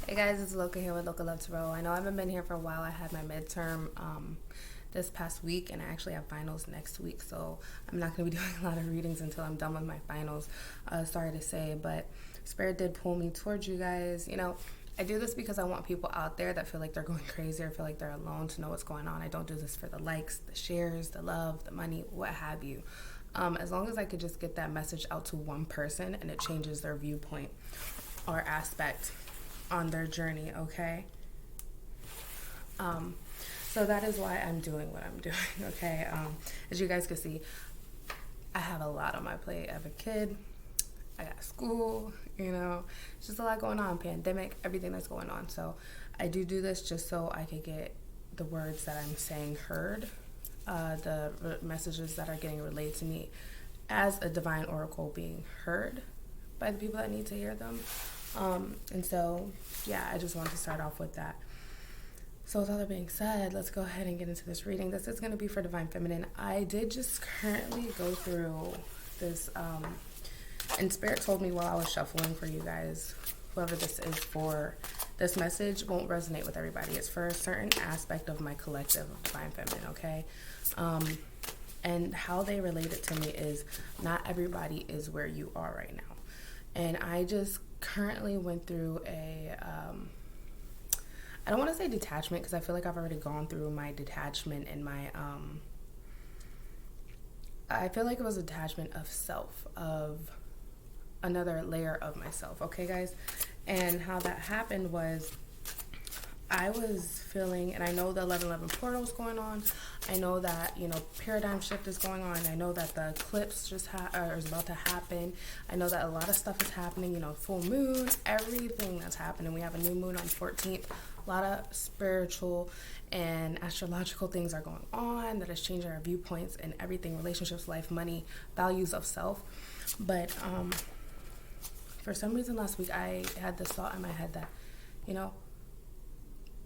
Hey guys, it's Loka here with Loka Loves Row. I know I haven't been here for a while. I had my midterm this past week, and I actually have finals next week, so I'm not going to be doing a lot of readings until I'm done with my finals. Sorry to say, but Spirit did pull me towards you guys. I do this because I want people out there that feel like they're going crazy or feel like they're alone to know what's going on. I don't do this for the likes, the shares, the love, the money, what have you. As long as I could just get that message out to one person and it changes their viewpoint or aspect on their journey, okay? So that is why I'm doing what I'm doing, okay? As you guys can see, I have a lot on my plate. I have a kid, I got school, it's just a lot going on, pandemic, everything that's going on. So I do this just so I could get the words that I'm saying heard, the messages that are getting relayed to me as a divine oracle being heard by the people that need to hear them. And so, yeah, I just wanted to start off with that. So with all that being said, let's go ahead and get into this reading. This is going to be for Divine Feminine. I did just currently go through this, and Spirit told me while I was shuffling for you guys, whoever this is for, this message won't resonate with everybody. It's for a certain aspect of my collective of Divine Feminine, okay? And how they relate it to me is not everybody is where you are right now. And I just currently went through I don't want to say detachment because I feel like I've already gone through my detachment and my, I feel like it was a detachment of self, of another layer of myself, okay, guys? And how that happened was I was feeling, and I know the 1111 portal is going on. I know that, paradigm shift is going on. I know that the eclipse is about to happen. I know that a lot of stuff is happening, full moon, everything that's happening. We have a new moon on 14th. A lot of spiritual and astrological things are going on that is changing our viewpoints and everything, relationships, life, money, values of self. But for some reason last week, I had this thought in my head that,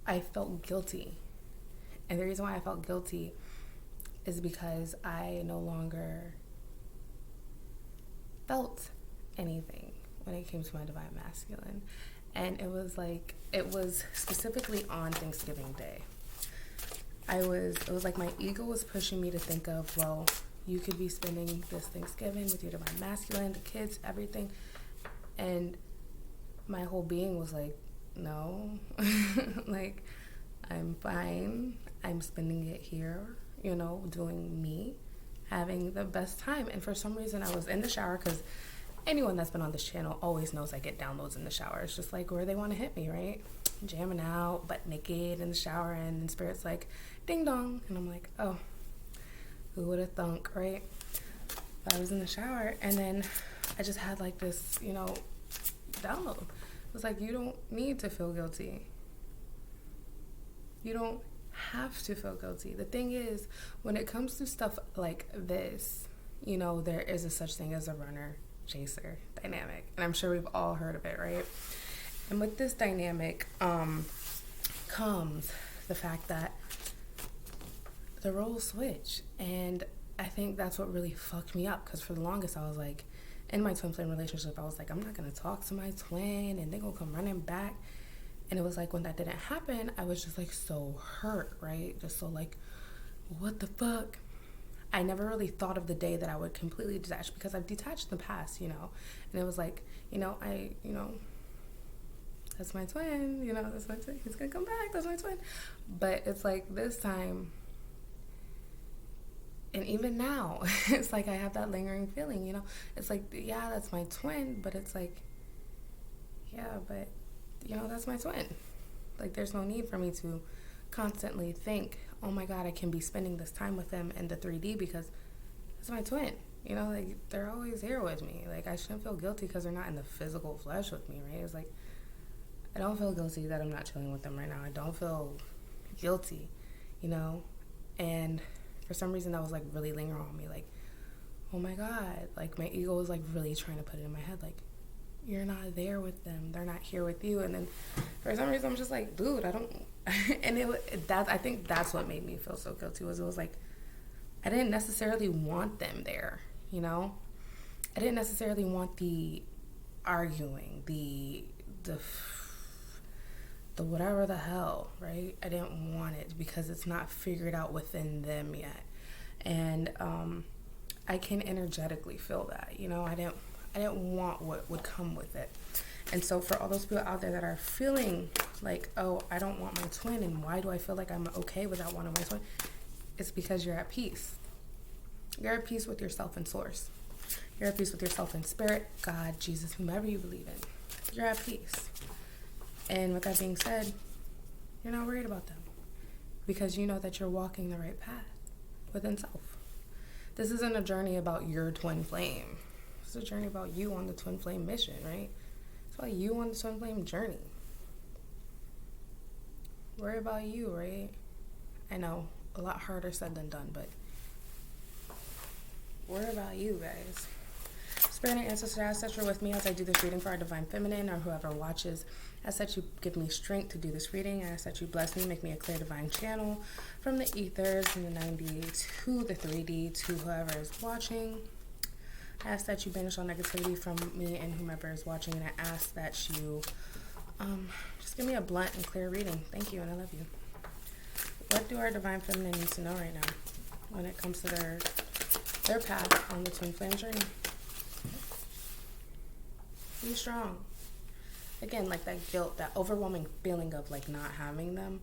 I felt guilty. And the reason why I felt guilty is because I no longer felt anything when it came to my divine masculine. And it was specifically on Thanksgiving Day. It was like my ego was pushing me to think of, well, you could be spending this Thanksgiving with your divine masculine, the kids, everything. And my whole being was like, no, like, I'm fine. I'm spending it here, doing me, having the best time. And for some reason, I was in the shower because anyone that's been on this channel always knows I get downloads in the shower. It's just like where they want to hit me, right? Jamming out, butt naked in the shower, and Spirit's like, ding dong. And I'm like, oh, who would have thunk, right? But I was in the shower, and then I just had like this, download. It was like, you don't need to feel guilty. You don't have to feel guilty. The thing is, when it comes to stuff like this, there is a such thing as a runner chaser dynamic, and I'm sure we've all heard of it, right? And with this dynamic comes the fact that the roles switch, and I think that's what really fucked me up, because for the longest I was like, in my twin flame relationship, I was like, I'm not gonna talk to my twin and they're gonna come running back. And it was like when that didn't happen, I was just like so hurt, right? Just so like, what the fuck? I never really thought of the day that I would completely detach, because I've detached in the past, and it was like, that's my twin, that's my twin. He's gonna come back, that's my twin. But it's like this time, and even now, it's like I have that lingering feeling, It's like, yeah, that's my twin, but it's like, yeah, but, that's my twin. Like, there's no need for me to constantly think, oh my God, I can be spending this time with them in the 3D because it's my twin. Like, they're always here with me. Like, I shouldn't feel guilty because they're not in the physical flesh with me, right? It's like, I don't feel guilty that I'm not chilling with them right now. I don't feel guilty, And for some reason, that was, like, really lingering on me. Like, oh my God. Like, my ego was, like, really trying to put it in my head. Like, you're not there with them. They're not here with you. And then for some reason, I'm just like, dude, I don't. And I think that's what made me feel so guilty. It was like, I didn't necessarily want them there, I didn't necessarily want the arguing, the the whatever the hell, right? I didn't want it because it's not figured out within them yet. And I can energetically feel that, you know. I didn't want what would come with it. And so for all those people out there that are feeling like, oh, I don't want my twin, and why do I feel like I'm okay without wanting my twin? It's because you're at peace. You're at peace with yourself and source. You're at peace with yourself and spirit, God, Jesus, whomever you believe in. You're at peace. And with that being said, you're not worried about them because you know that you're walking the right path within self. This isn't a journey about your twin flame. It's a journey about you on the twin flame mission, right? It's about you on the twin flame journey. Worry about you, right? I know, a lot harder said than done, but worry about you, guys. Spirit and ancestors, I ask that you're with me as I do this reading for our divine feminine or whoever watches. I ask that you give me strength to do this reading. I ask that you bless me, make me a clear divine channel from the ethers and the 9D to the 3D to whoever is watching. I ask that you banish all negativity from me and whomever is watching, and I ask that you just give me a blunt and clear reading. Thank you, and I love you. What do our divine feminine need to know right now when it comes to their path on the twin flame journey? Be strong. Again, like that guilt, that overwhelming feeling of like not having them,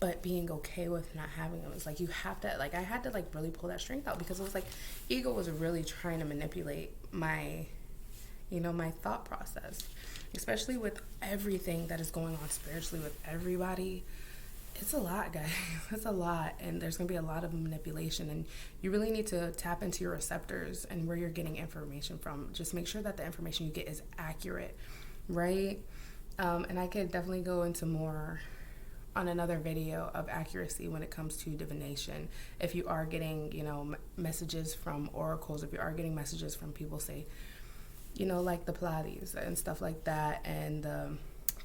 but being okay with not having them. It's like you have to, like I had to like really pull that strength out because it was like ego was really trying to manipulate my, you know, my thought process, especially with everything that is going on spiritually with everybody. It's a lot, guys. It's a lot, and there's going to be a lot of manipulation, and you really need to tap into your receptors and where you're getting information from. Just make sure that the information you get is accurate, right? And I could definitely go into more on another video of accuracy when it comes to divination. If you are getting, you know, messages from oracles, if you are getting messages from people, say, you know, like the Pleiades and stuff like that, and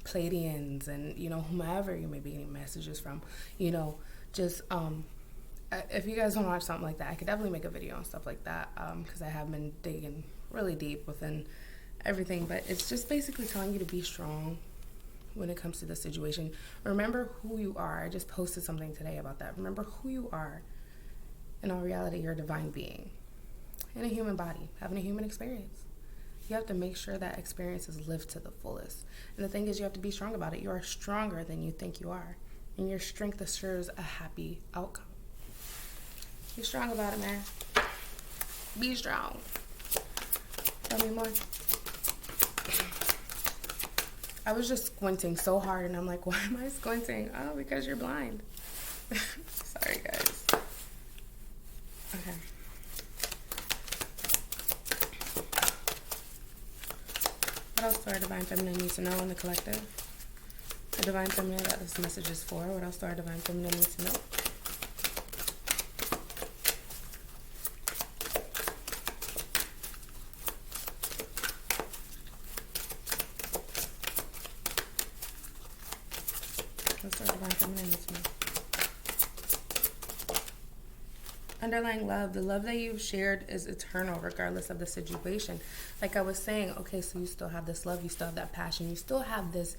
Pleiadians, and you know, whomever you may be getting messages from, you know, just if you guys want to watch something like that, I could definitely make a video on stuff like that, because I have been digging really deep within everything. But it's just basically telling you to be strong when it comes to the situation. Remember who you are. I just posted something today about that. Remember who you are. In all reality, you're a divine being in a human body, having a human experience. You have to make sure that experience is lived to the fullest. And the thing is, you have to be strong about it. You are stronger than you think you are. And your strength assures a happy outcome. Be strong about it, man. Be strong. Tell me more. I was just squinting so hard, and I'm like, why am I squinting? Oh, because you're blind. Sorry, guys. Okay. What else do our divine feminine need to know in the collective? The divine feminine that this message is for. What else do our divine feminine need to know? What's our divine feminine need to know? Underlying love, the love that you've shared is eternal regardless of the situation. Like I was saying, okay, so you still have this love, you still have that passion, you still have this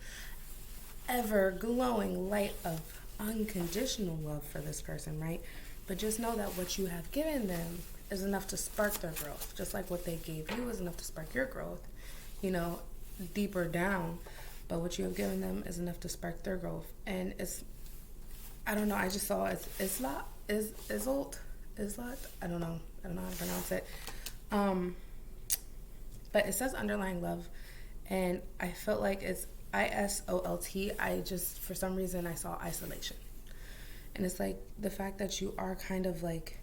ever glowing light of unconditional love for this person, right? But just know that what you have given them is enough to spark their growth, just like what they gave you is enough to spark your growth, you know, deeper down. But what you have given them is enough to spark their growth. And it's, I don't know, I just saw it's Islat, I don't know how to pronounce it. But it says underlying love, and I felt like it's ISOLT. I just, for some reason, I saw isolation. And it's like the fact that you are kind of like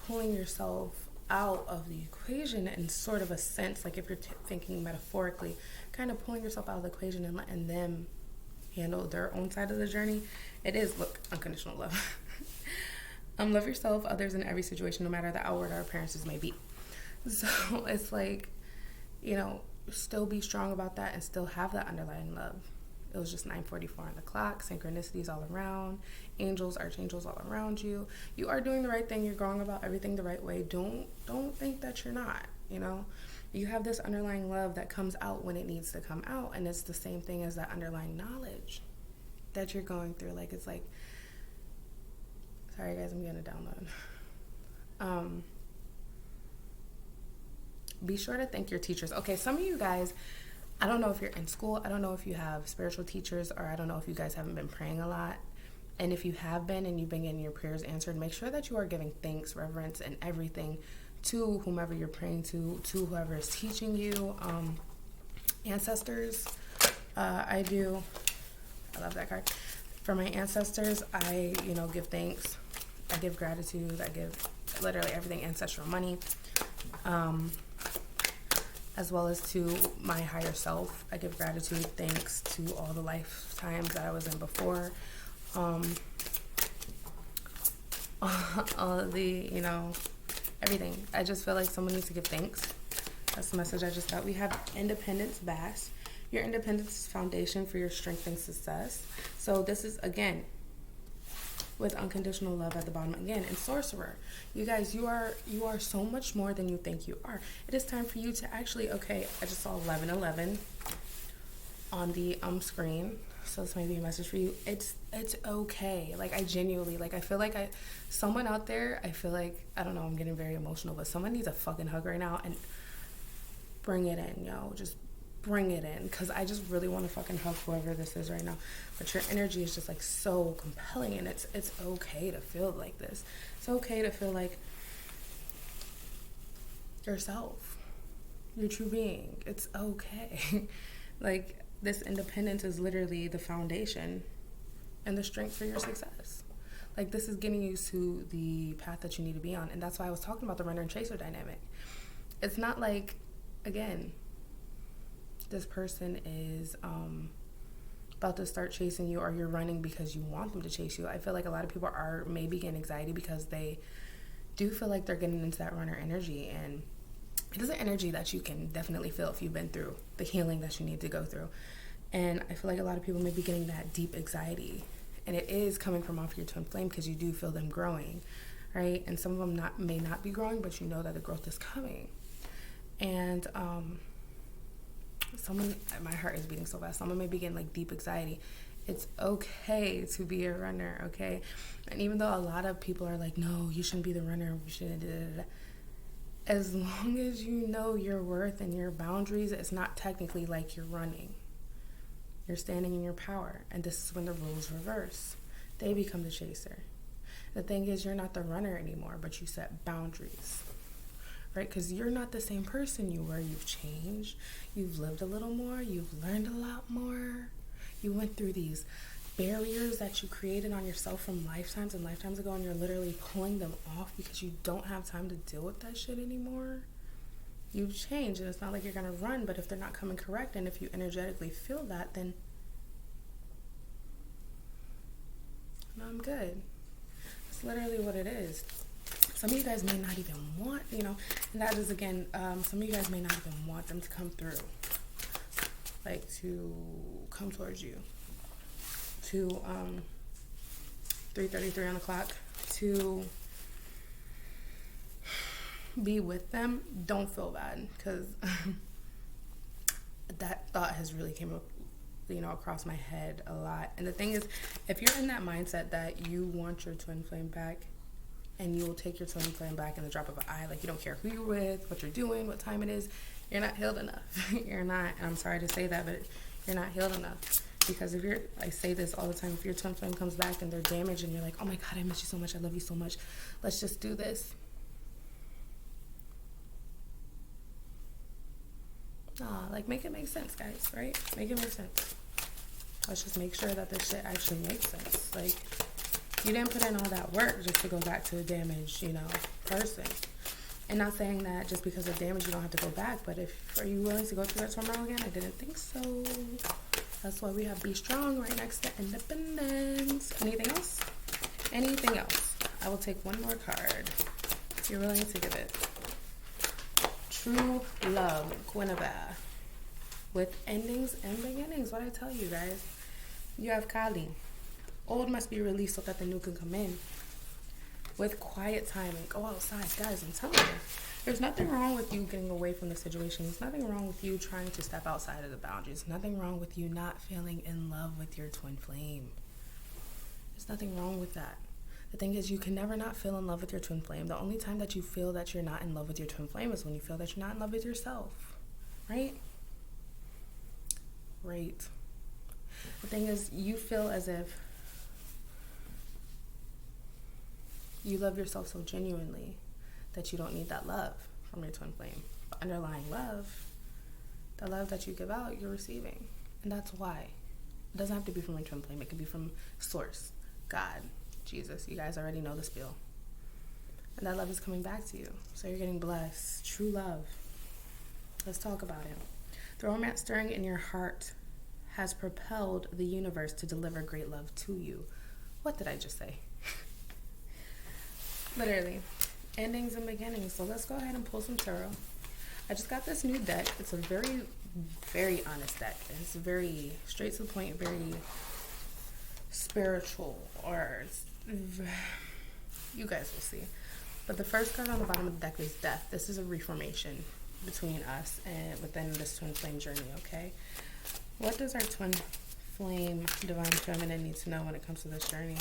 pulling yourself out of the equation in sort of a sense, like if you're thinking metaphorically, kind of pulling yourself out of the equation and letting them handle their own side of the journey. It is, look, unconditional love. Love yourself, others, in every situation, no matter the outward or appearances may be. So it's like, you know, still be strong about that and still have that underlying love. It was just 9:44 on the clock, synchronicities all around, angels, archangels all around you. You are doing the right thing. You're going about everything the right way. Don't think that you're not, you know. You have this underlying love that comes out when it needs to come out, and it's the same thing as that underlying knowledge that you're going through. Like, it's like, sorry guys, I'm getting a download. Be sure to thank your teachers. Okay, some of you guys, I don't know if you're in school, I don't know if you have spiritual teachers, or I don't know if you guys haven't been praying a lot. And if you have been and you've been getting your prayers answered, make sure that you are giving thanks, reverence, and everything to whomever you're praying to whoever is teaching you. Ancestors, I love that card. For my ancestors, I, give thanks. I give gratitude. I give literally everything, ancestral money. As well as to my higher self. I give gratitude, thanks to all the lifetimes that I was in before. All of the, everything. I just feel like someone needs to give thanks. That's the message I just got. We have Independence Bass. Your independence is foundation for your strength and success. So this is, again, with unconditional love at the bottom again. And Sorcerer, you guys, you are so much more than you think you are. It is time for you to actually, okay, I just saw 1111 on the screen, so this might be a message for you. It's okay. Like, I genuinely, like, I feel like someone out there, I feel like, I don't know, I'm getting very emotional, but someone needs a fucking hug right now, and bring it in, yo. Just bring it in, because I just really want to fucking hug whoever this is right now. But your energy is just like so compelling, and it's okay to feel like this. It's okay to feel like yourself, your true being. It's okay. Like, this independence is literally the foundation and the strength for your success. Like, this is getting you to the path that you need to be on. And that's why I was talking about the runner and chaser dynamic. It's not like, again, this person is about to start chasing you, or you're running because you want them to chase you. I feel like a lot of people are maybe getting anxiety because they do feel like they're getting into that runner energy, and it is an energy that you can definitely feel if you've been through the healing that you need to go through. And I feel like a lot of people may be getting that deep anxiety, and it is coming from off your twin flame because you do feel them growing, right? And some of them may not be growing, but you know that the growth is coming. And my heart is beating so fast. Someone may be getting like deep anxiety. It's okay to be a runner, okay? And even though a lot of people are like, no, you shouldn't be the runner, you shouldn't, as long as you know your worth and your boundaries, it's not technically like you're running. You're standing in your power, and this is when the roles reverse. They become the chaser. The thing is, you're not the runner anymore, but you set boundaries, right? Because you're not the same person you were. You've changed. You've lived a little more. You've learned a lot more. You went through these barriers that you created on yourself from lifetimes and lifetimes ago, and you're literally pulling them off because you don't have time to deal with that shit anymore. You've changed, and it's not like you're gonna run, but if they're not coming correct, and if you energetically feel that, then no, I'm good. That's literally what it is. Some of you guys may not even want, and that is, again, some of you guys may not even want them to come through, like, to come towards you, to 3:33 on the clock, to be with them. Don't feel bad, because that thought has really came up, across my head a lot. And the thing is, if you're in that mindset that you want your twin flame back, and you will take your twin flame back in the drop of an eye, like, you don't care who you're with, what you're doing, what time it is, you're not healed enough. You're not, and I'm sorry to say that, but you're not healed enough. Because if you're, I say this all the time, if your twin flame comes back and they're damaged and you're like, oh my God, I miss you so much, I love you so much, let's just do this. Like, make it make sense, guys, right? Make it make sense. Let's just make sure that this shit actually makes sense. Like, you didn't put in all that work just to go back to a damaged, person. And not saying that just because of damage you don't have to go back, but are you willing to go through that turmoil again? I didn't think so. That's why we have Be Strong right next to Independence. Anything else? Anything else? I will take one more card if you're willing to give it. True Love, Guinevere. With endings and beginnings. What I tell you guys. You have Kali. Old must be released so that the new can come in. With quiet time and go outside. Guys, I'm telling you. There's nothing wrong with you getting away from the situation. There's nothing wrong with you trying to step outside of the boundaries. Nothing wrong with you not feeling in love with your twin flame. There's nothing wrong with that. The thing is, you can never not feel in love with your twin flame. The only time that you feel that you're not in love with your twin flame is when you feel that you're not in love with yourself. Right? Right. The thing is, you feel as if you love yourself so genuinely that you don't need that love from your twin flame. The underlying love, the love that you give out, you're receiving. And that's why. It doesn't have to be from your twin flame. It can be from Source, God, Jesus. You guys already know the spiel. And that love is coming back to you. So you're getting blessed. True love. Let's talk about it. The romance stirring in your heart has propelled the universe to deliver great love to you. What did I just say? Literally. Endings and beginnings. So let's go ahead and pull some tarot. I just got this new deck. It's a very, very honest deck. It's very straight to the point, very spiritual, or you guys will see. But the first card on the bottom of the deck is Death. This is a reformation between us and within this twin flame journey, okay? What does our twin flame divine feminine need to know when it comes to this journey?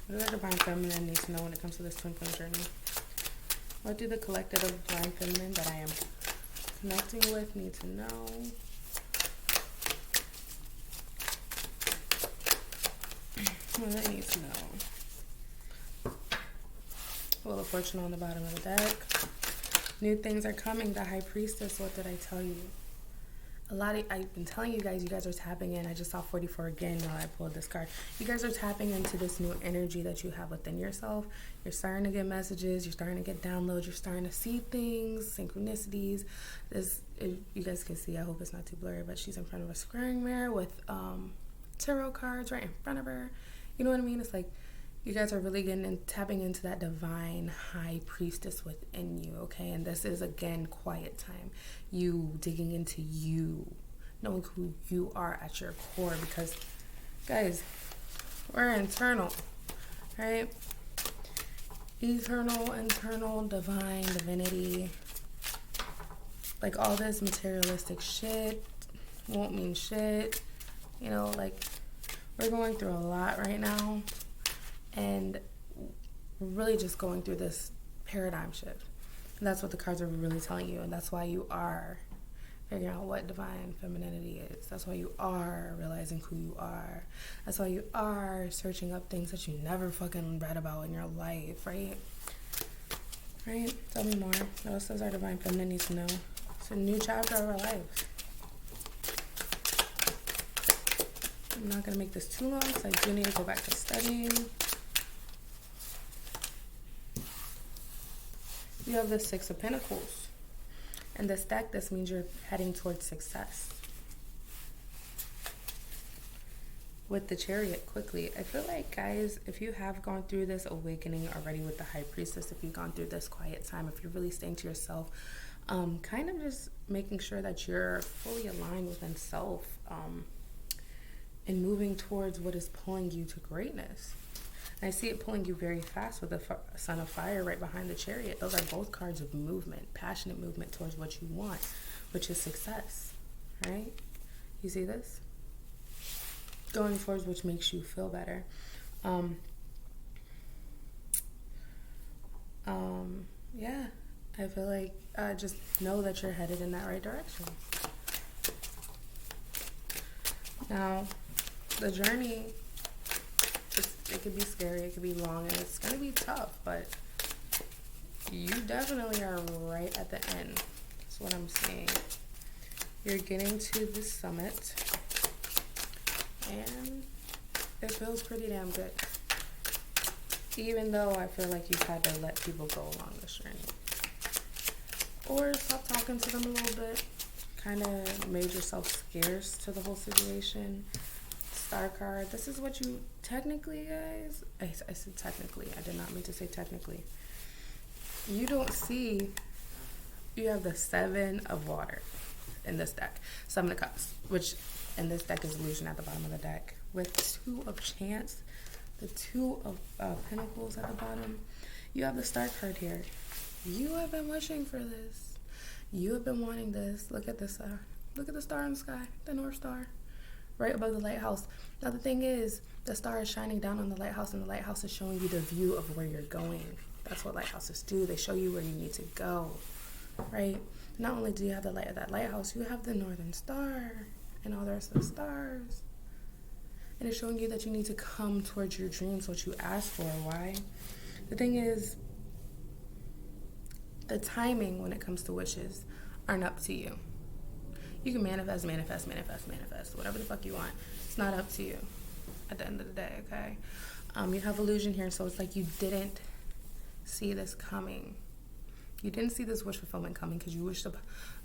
What does our divine feminine need to know when it comes to this twin flame journey? What do the collective of divine feminine that I am connecting with need to know? What do they need to know? Wheel of Fortune on the bottom of the deck. New things are coming. The High Priestess. What did I tell you? I've been telling you guys are tapping in. I just saw 44 again while I pulled this card. You guys are tapping into this new energy that you have within yourself. You're starting to get messages. You're starting to get downloads. You're starting to see things, synchronicities. This, if you guys can see, I hope it's not too blurry, but she's in front of a squaring mirror with tarot cards right in front of her. You know what I mean? It's like you guys are really getting and tapping into that divine high priestess within you, okay? And this is, again, quiet time. You digging into you, knowing who you are at your core, because, guys, we're internal, right? Eternal, internal, divine, divinity. Like, all this materialistic shit won't mean shit. You know, like, we're going through a lot right now. And we're really just going through this paradigm shift. And that's what the cards are really telling you. And that's why you are figuring out what divine femininity is. That's why you are realizing who you are. That's why you are searching up things that you never fucking read about in your life, right? Right? Tell me more. What else does our divine feminine need to know? It's a new chapter of our life. I'm not going to make this too long because I do need to go back to studying. You have the Six of Pentacles. And this deck, this means you're heading towards success. With the Chariot, quickly. I feel like, guys, if you have gone through this awakening already with the High Priestess, if you've gone through this quiet time, if you're really staying to yourself, kind of just making sure that you're fully aligned within self, and moving towards what is pulling you to greatness. And I see it pulling you very fast with the Sun of Fire right behind the Chariot. Those are both cards of movement, passionate movement towards what you want, which is success, right? You see this? Going towards which makes you feel better. Yeah, I feel like just know that you're headed in that right direction. Now, the journey, it could be scary, it could be long, and it's going to be tough, but you definitely are right at the end. That's what I'm saying. You're getting to the summit, and it feels pretty damn good. Even though I feel like you've had to let people go along this journey. Or stop talking to them a little bit. Kind of made yourself scarce to the whole situation. Star card. This is what you technically, guys. I said technically. I did not mean to say technically. You don't see. You have the Seven of Water in this deck. Seven of Cups, which in this deck is Illusion at the bottom of the deck. With Two of Chance, the Two of Pentacles at the bottom. You have the Star card here. You have been wishing for this. You have been wanting this. Look at this star. Look at the star in the sky, the North Star, right above the lighthouse. Now the thing is, the star is shining down on the lighthouse, and the lighthouse is showing you the view of where you're going. That's what lighthouses do. They show you where you need to go, right? Not only do you have the light of that lighthouse, you have the Northern Star and all the rest of the stars. And it's showing you that you need to come towards your dreams, what you asked for. Why? The thing is, the timing when it comes to wishes aren't up to you. You can manifest, whatever the fuck you want. It's not up to you at the end of the day, okay? You have illusion here, so it's like you didn't see this coming. You didn't see this wish fulfillment coming because you wished upon,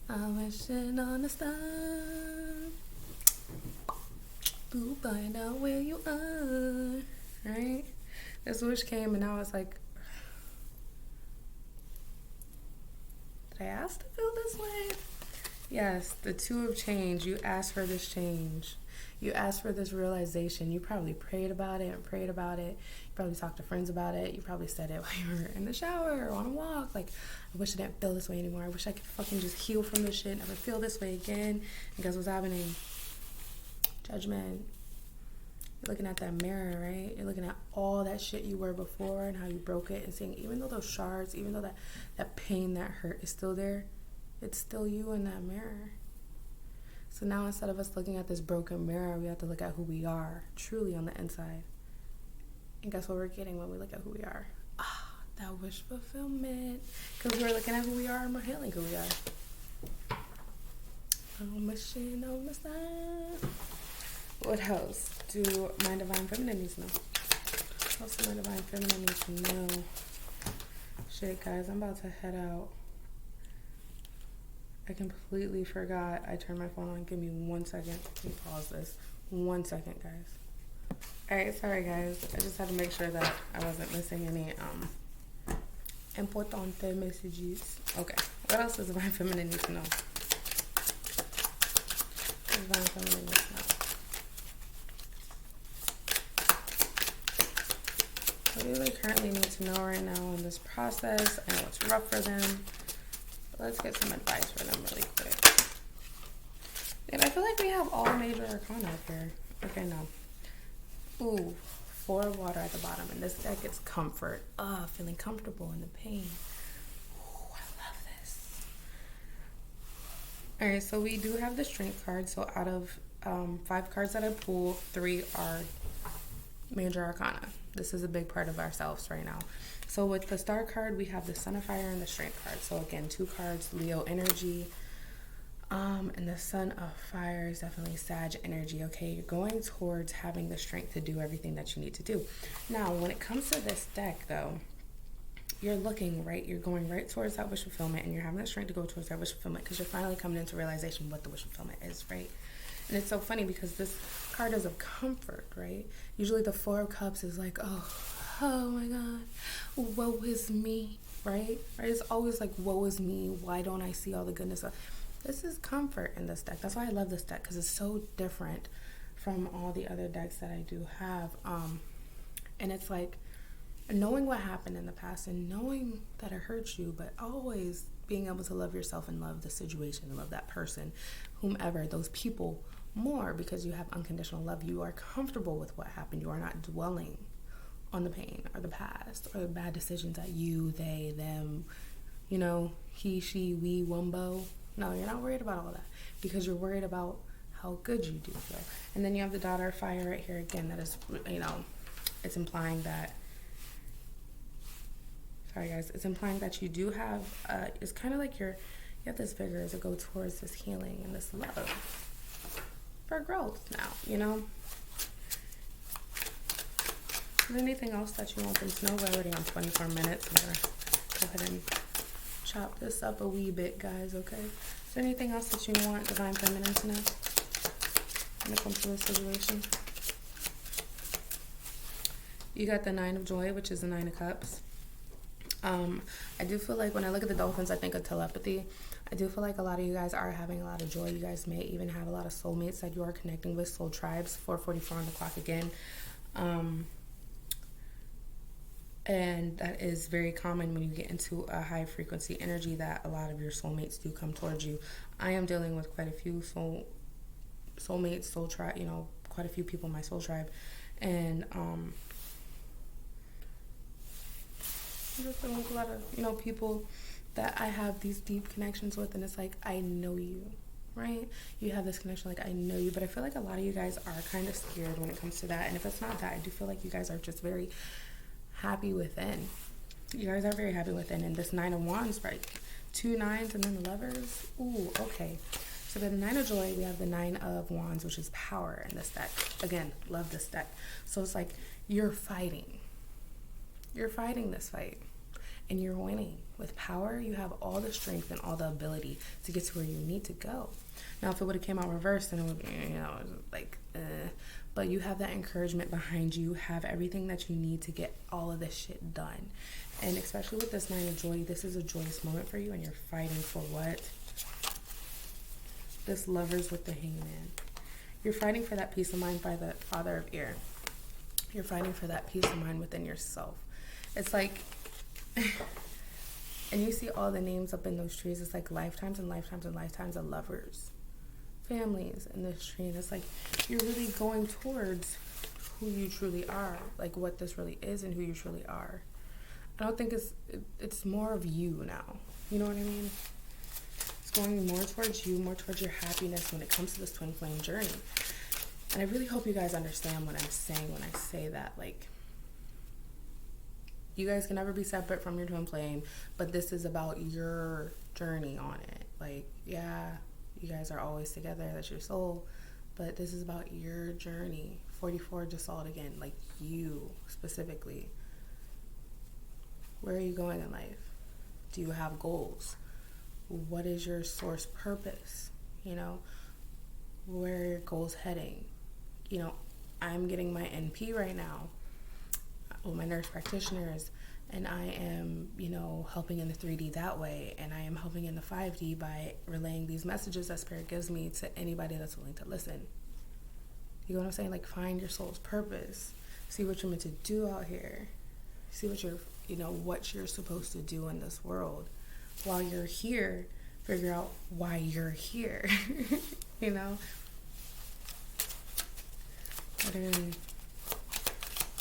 I'm wishing on a star to find out where you are, right? This wish came and now it's like, did I ask to feel this way? Yes, the two of change. You asked for this change. You asked for this realization. You probably prayed about it and prayed about it. You probably talked to friends about it. You probably said it while you were in the shower or on a walk. Like, I wish I didn't feel this way anymore. I wish I could fucking just heal from this shit, never feel this way again. And guess what's happening? Judgment. You're looking at that mirror, right? You're looking at all that shit you were before and how you broke it and saying, even though those shards, even though that pain, that hurt is still there, it's still you in that mirror. So now instead of us looking at this broken mirror, we have to look at who we are truly on the inside. And guess what we're getting when we look at who we are? That wish fulfillment. Because we're looking at who we are and we're healing who we are. I'm wishing on the star. What else do my divine feminine needs to know? What else do my divine feminine needs to know? Shit, guys, I'm about to head out. I completely forgot I turned my phone on. Give me 1 second. Let me pause this. 1 second, guys. Alright, sorry guys. I just had to make sure that I wasn't missing any importante messages. Okay. What else does divine feminine need to know? Divine feminine needs to know. What do they currently need to know right now in this process? I know it's rough for them. Let's get some advice for them really quick. And I feel like we have all major arcana up here. Okay, no. Ooh, 4 of water at the bottom. And this deck is comfort. Feeling comfortable in the pain. Ooh, I love this. Alright, so we do have the strength card. So out of 5 cards that I pulled, 3 are major arcana. This is a big part of ourselves right now. So with the star card, we have the Sun of Fire and the Strength card. So again, 2 cards, Leo energy. And the Sun of Fire is definitely Sag energy, okay? You're going towards having the strength to do everything that you need to do. Now, when it comes to this deck, though, you're looking, right? You're going right towards that wish fulfillment, and you're having the strength to go towards that wish fulfillment because you're finally coming into realization what the wish fulfillment is, right? And it's so funny because this card is of comfort, right? Usually the 4 of Cups is like, oh my God, woe is me, right? It's always like, woe is me. Why don't I see all the goodness? This is comfort in this deck. That's why I love this deck because it's so different from all the other decks that I do have. And it's like knowing what happened in the past and knowing that it hurts you, but always being able to love yourself and love the situation and love that person, whomever, those people more because you have unconditional love. You are comfortable with what happened. You are not dwelling on the pain or the past or the bad decisions that you, they, them, you know, he, she, we, wumbo. No, you're not worried about all that because you're worried about how good you do feel. And then you have the Daughter of Fire right here again. That is, you know, it's implying that, sorry guys, it's implying that you do have, it's kind of like you have this vigor to go towards this healing and this love for growth now, you know? Is there anything else that you want them to know? We're already on 24 minutes. I'm going to go ahead and chop this up a wee bit, guys, okay? Is there anything else that you want Divine Feminine to know when it comes to this situation? You got the 9 of Joy, which is the 9 of Cups. I do feel like when I look at the dolphins, I think of telepathy. I do feel like a lot of you guys are having a lot of joy. You guys may even have a lot of soulmates that you are connecting with, soul tribes, 4:44 on the clock again. And that is very common when you get into a high frequency energy, that a lot of your soulmates do come towards you. I am dealing with quite a few soulmates, soul tribe, quite a few people in my soul tribe. And I'm just dealing with a lot of, people that I have these deep connections with, and it's like, I know you, right? You have this connection, like, I know you, but I feel like a lot of you guys are kind of scared when it comes to that. And if it's not that, I do feel like you guys are just very happy within. You guys are very happy within. And this Nine of Wands, right? 2 nines and then the Lovers. Ooh, okay. So by the Nine of Joy, we have the Nine of Wands, which is power in this deck. Again, love this deck. So it's like you're fighting. You're fighting this fight. And you're winning. With power, you have all the strength and all the ability to get to where you need to go. Now, if it would have came out reversed, then it would be, like, but you have that encouragement behind you. You have everything that you need to get all of this shit done. And especially with this Nine of Joy, this is a joyous moment for you, and you're fighting for what? This Lovers with the Hangman. You're fighting for that peace of mind by the Father of Air. You're fighting for that peace of mind within yourself. It's like, and you see all the names up in those trees. It's like lifetimes and lifetimes and lifetimes of lovers, families in this tree. And it's like you're really going towards who you truly are, like what this really is and who you truly are. I don't think it's more of you now. You know what I mean? It's going more towards you, more towards your happiness when it comes to this twin flame journey. And I really hope you guys understand what I'm saying when I say that. Like, you guys can never be separate from your twin flame, but this is about your journey on it. Like, yeah, you guys are always together, that's your soul, but this is about your journey. 44 just saw it again, like you specifically. Where are you going in life? Do you have goals? What is your source purpose? Where are your goals heading? I'm getting my NP right now. Well, my nurse practitioners, and I am, helping in the 3D that way, and I am helping in the 5D by relaying these messages that Spirit gives me to anybody that's willing to listen. You know what I'm saying? Like, find your soul's purpose. See what you're meant to do out here. See what you're supposed to do in this world. While you're here, figure out why you're here. But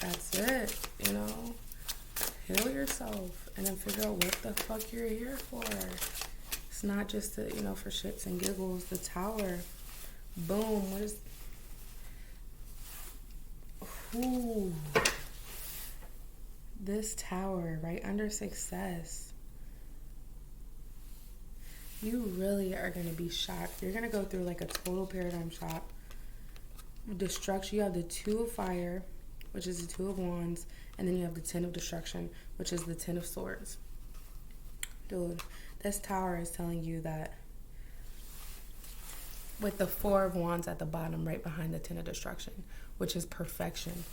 that's it, heal yourself and then figure out what the fuck you're here for. It's not just to, for shits and giggles. The Tower, boom, ooh, this Tower right under success. You really are going to be shocked. You're going to go through like a total paradigm shock. Destruction, you have the Two of Fire, which is the Two of Wands, and then you have the Ten of Destruction, which is the Ten of Swords. Dude, this Tower is telling you that with the Four of Wands at the bottom, right behind the Ten of Destruction, which is perfection,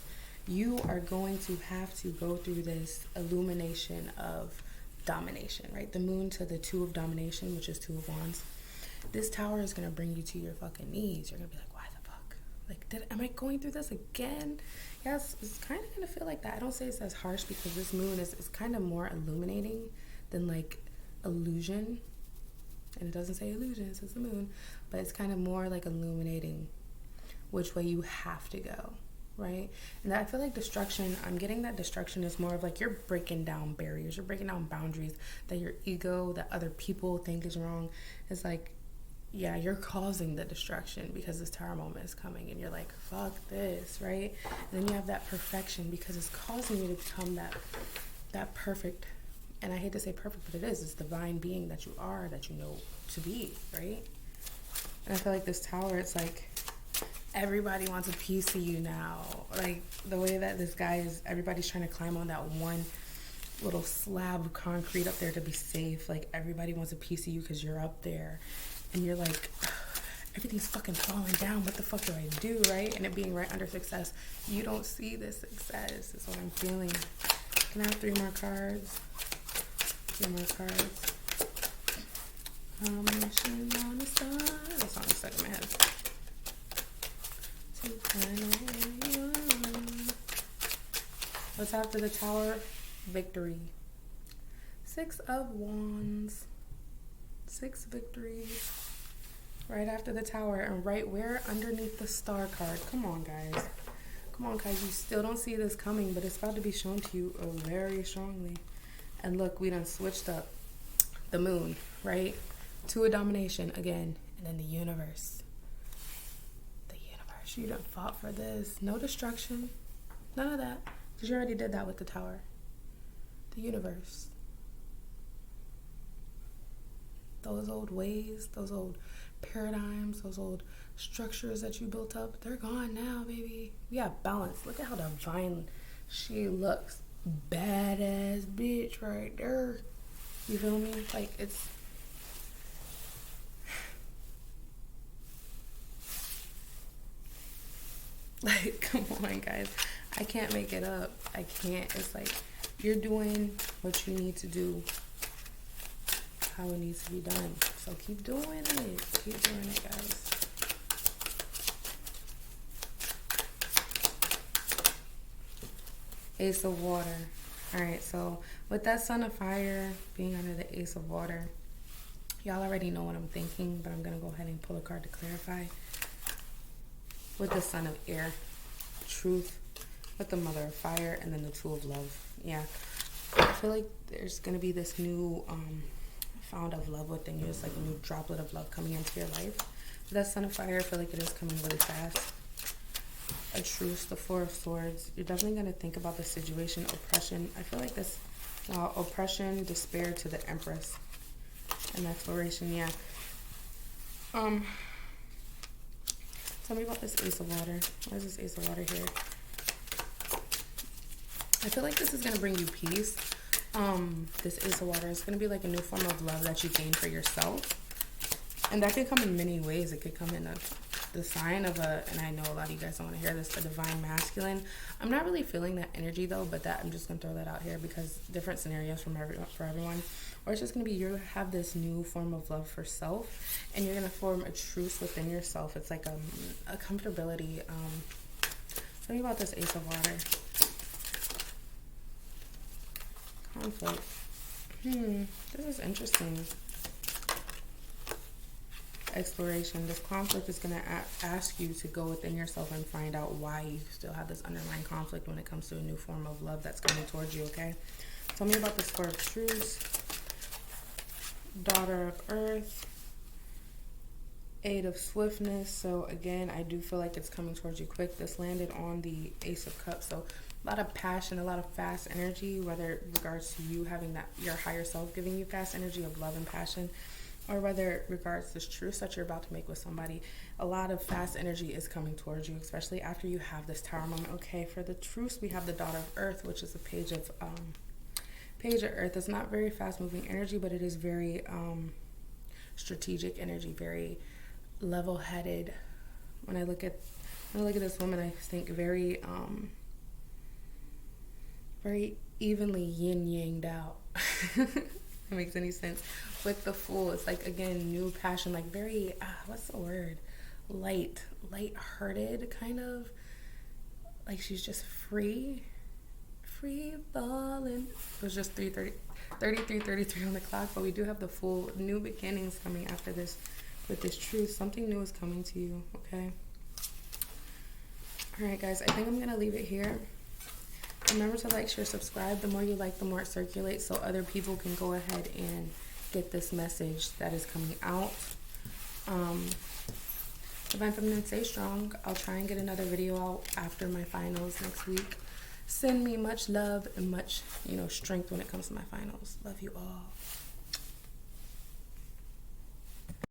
you are going to have to go through this illumination of domination, right? The Moon to the Two of Domination, which is Two of Wands. This Tower is going to bring you to your fucking knees. You're going to be like, why the fuck? Like, am I going through this again? Yes, it's kind of going to feel like that. I don't say it's as harsh because this Moon is kind of more illuminating than like illusion. And it doesn't say illusion, it says the Moon. But it's kind of more like illuminating which way you have to go, right? And I feel like destruction, I'm getting that destruction is more of like you're breaking down barriers. You're breaking down boundaries that your ego, that other people think is wrong. It's like, yeah, you're causing the destruction because this Tower moment is coming and you're like, fuck this, right? And then you have that perfection because it's causing you to become that perfect, and I hate to say perfect, but it is. It's divine being that you are, that you know to be, right? And I feel like this Tower, it's like everybody wants a piece of you now. Like the way that this guy is, everybody's trying to climb on that one little slab of concrete up there to be safe. Like everybody wants a piece of you because you're up there. And you're like, everything's fucking falling down. What the fuck do I do, right? And it being right under success. You don't see this success. Is what I'm feeling. Can I have 3 more cards? 3 more cards. Mission on the star. That song is stuck in my head. To find out where you are. What's after the Tower? victory. 6 of Wands. 6 victories. Right after the Tower, and right where? Underneath the Star card. Come on, guys. Come on, guys. You still don't see this coming, but it's about to be shown to you very strongly. And look, we done switched up the Moon, right? 2 of domination again, and then the Universe. The Universe. You done fought for this. No destruction. None of that. Because you already did that with the Tower. The Universe. Those old ways, those old paradigms, those old structures that you built up, they're gone now, baby. We have balance. Look at how divine she looks. Badass bitch right there. You feel me? Like, it's... like, come on, guys. I can't make it up. I can't. It's like, you're doing what you need to do, how it needs to be done. So keep doing it. Keep doing it, guys. Ace of Water. All right, so with that Sun of Fire being under the Ace of Water, y'all already know what I'm thinking, but I'm going to go ahead and pull a card to clarify. With the Sun of Air, Truth, with the Mother of Fire, and then the Two of Love. Yeah, I feel like there's going to be this new found of love within you. It's like a new droplet of love coming into your life. That Sun of Fire, I feel like it is coming really fast. A Truce, the Four of Swords. You're definitely going to think about the situation. Oppression. I feel like this, oppression, despair to the Empress. And exploration, yeah. Tell me about this Ace of Water. Why is this Ace of Water here? I feel like this is going to bring you peace. This Ace of Water is going to be like a new form of love that you gain for yourself. And that could come in many ways. It could come in the sign of and I know a lot of you guys don't want to hear this, a divine masculine. I'm not really feeling that energy though, but that I'm just going to throw that out here because different scenarios for everyone. Or it's just going to be you have this new form of love for self, and you're going to form a truce within yourself. It's like a comfortability. Tell me about this Ace of Water. Conflict. This is interesting. Exploration. This conflict is going to ask you to go within yourself and find out why you still have this underlying conflict when it comes to a new form of love that's coming towards you, okay? Tell me about this Four of Truths. Daughter of Earth. Eight of Swiftness. So again, I do feel like it's coming towards you quick. This landed on the Ace of Cups. So a lot of passion, a lot of fast energy, whether it regards to you having that, your higher self giving you fast energy of love and passion, or whether it regards to this truce that you're about to make with somebody. A lot of fast energy is coming towards you, especially after you have this Tower moment. Okay, for the truce, we have the Daughter of Earth, which is a Page of Earth. It's not very fast moving energy, but it is very strategic energy, very level-headed. When I look at this woman, I think very evenly yin-yanged out. If that makes any sense. With the Fool, it's like, again, new passion, like very, what's the word? Light-hearted, kind of. Like she's just free falling. It was just 33 on the clock, but we do have the Fool. New beginnings coming after this. With this truth, something new is coming to you, okay? All right, guys, I think I'm going to leave it here. Remember to like, share, subscribe. The more you like, the more it circulates, so other people can go ahead and get this message that is coming out. Divine Feminine, stay strong. I'll try and get another video out after my finals next week. Send me much love and much, strength when it comes to my finals. Love you all.